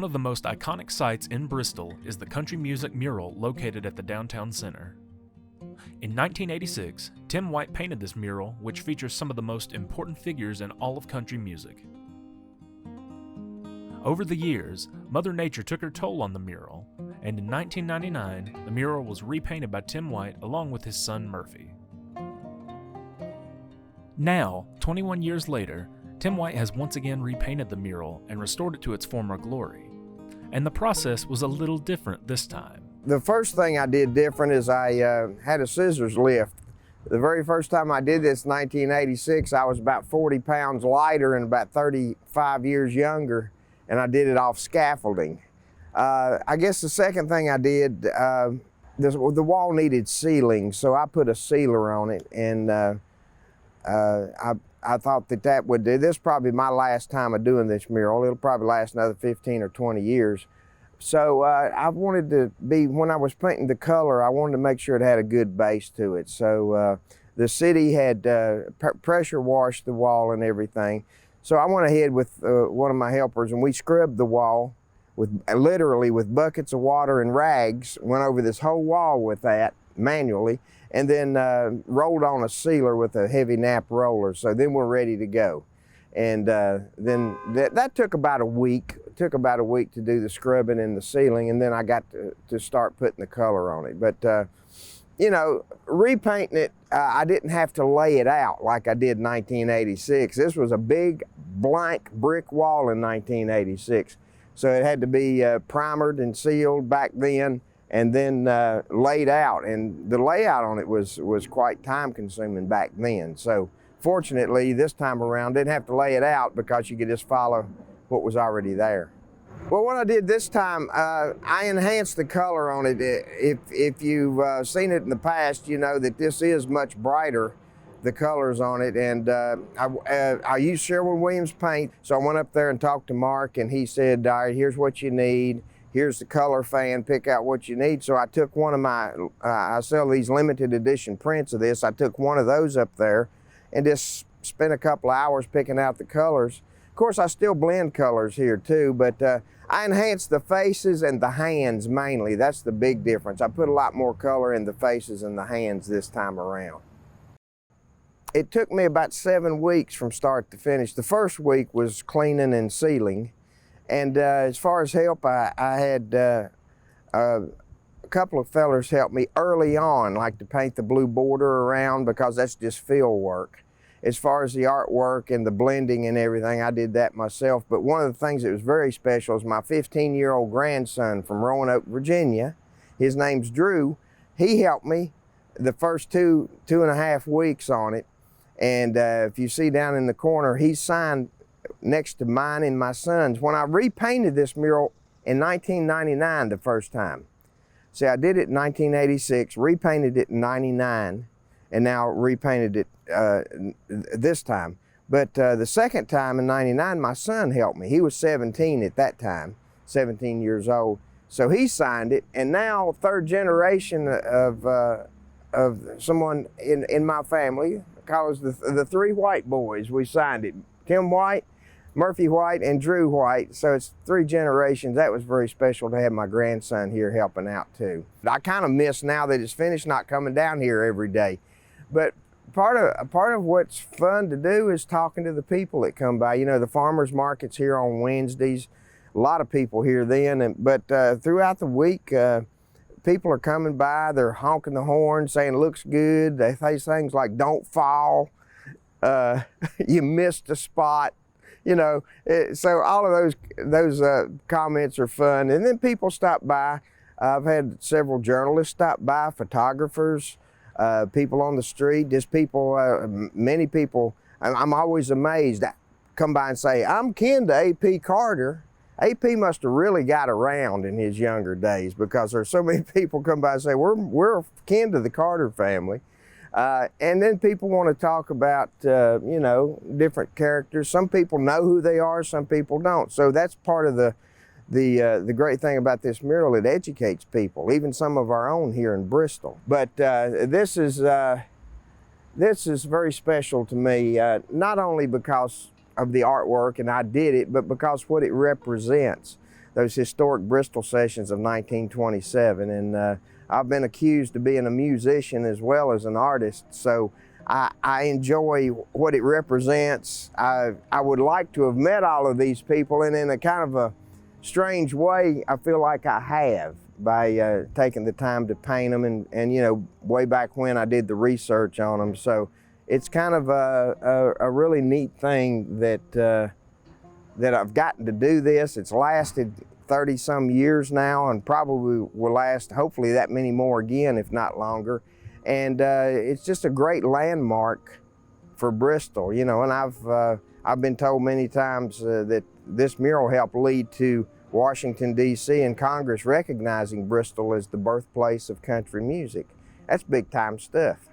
One of the most iconic sites in Bristol is the country music mural located at the downtown center. In 1986, Tim White painted this mural, which features some of the most important figures in all of country music. Over the years, Mother Nature took her toll on the mural, and in 1999, the mural was repainted by Tim White along with his son Murphy. Now, 21 years later, Tim White has once again repainted the mural and restored it to its former glory. And the process was a little different this time. The first thing I did different is I had a scissors lift. The very first time I did this in 1986, I was about 40 pounds lighter and about 35 years younger, and I did it off scaffolding. I guess the second thing I did, the wall needed sealing, so I put a sealer on it, and I thought that would do. This is probably my last time of doing this mural. It'll probably last another 15 or 20 years. So I wanted to be, when I was painting the color, I wanted to make sure it had a good base to it. So the city had pressure washed the wall and everything. So I went ahead with one of my helpers, and we scrubbed the wall literally with buckets of water and rags, went over this whole wall with that manually, and then rolled on a sealer with a heavy nap roller. So then we're ready to go. And then that took about a week. It took about a week to do the scrubbing and the sealing, and then I got to start putting the color on it. But you know, repainting it, I didn't have to lay it out like I did in 1986. This was a big blank brick wall in 1986. So it had to be primered and sealed back then, and then laid out. And the layout on it was quite time consuming back then. So fortunately, this time around, didn't have to lay it out because you could just follow what was already there. Well, what I did this time, I enhanced the color on it. If you've seen it in the past, you know that this is much brighter, the colors on it. And I used Sherwin-Williams paint, so I went up there and talked to Mark, and he said, all right, here's what you need. Here's the color fan, pick out what you need. So I took one of my, I sell these limited edition prints of this. I took one of those up there and just spent a couple of hours picking out the colors. Of course, I still blend colors here too, but I enhanced the faces and the hands mainly. That's the big difference. I put a lot more color in the faces and the hands this time around. It took me about 7 weeks from start to finish. The first week was cleaning and sealing. And as far as help, I had a couple of fellers help me early on, like to paint the blue border around, because that's just fill work. As far as the artwork and the blending and everything, I did that myself. But one of the things that was very special is my 15-year-old grandson from Roanoke, Virginia. His name's Drew. He helped me the first two and a half weeks on it. And if you see down in the corner, he signed next to mine and my son's. When I repainted this mural in 1999 the first time. See, I did it in 1986, repainted it in 99, and now repainted it this time. But the second time in 99, my son helped me. He was 17 at that time, 17 years old. So he signed it, and now third generation of someone in my family, I call us the three White boys. We signed it. Tim White, Murphy White, and Drew White. So it's 3 generations. That was very special to have my grandson here helping out too. I kind of miss, now that it's finished, not coming down here every day. But part of what's fun to do is talking to the people that come by. You know, the farmers market's here on Wednesdays. A lot of people here then, but throughout the week, people are coming by, they're honking the horn, saying looks good. They say things like don't fall, you missed a spot, you know. So all of those comments are fun. And then people stop by. I've had several journalists stop by, photographers, people on the street, just people, many people. I'm always amazed. Come by and say, I'm kin to A.P. Carter. A.P. must have really got around in his younger days, because there's so many people come by and say, we're kin to the Carter family. And then people want to talk about, you know, different characters. Some people know who they are, some people don't. So that's part of the great thing about this mural. It educates people, even some of our own here in Bristol. But this is very special to me, not only because of the artwork and I did it, but because what it represents. those historic Bristol sessions of 1927. And I've been accused of being a musician as well as an artist, so I enjoy what it represents. I would like to have met all of these people, and in a kind of a strange way, I feel like I have by taking the time to paint them, and you know, way back when I did the research on them. So it's kind of a really neat thing that I've gotten to do this. It's lasted 30 some years now, and probably will last hopefully that many more again, if not longer. And it's just a great landmark for Bristol, you know. And I've been told many times that this mural helped lead to Washington, D.C. and Congress recognizing Bristol as the birthplace of country music. That's big time stuff.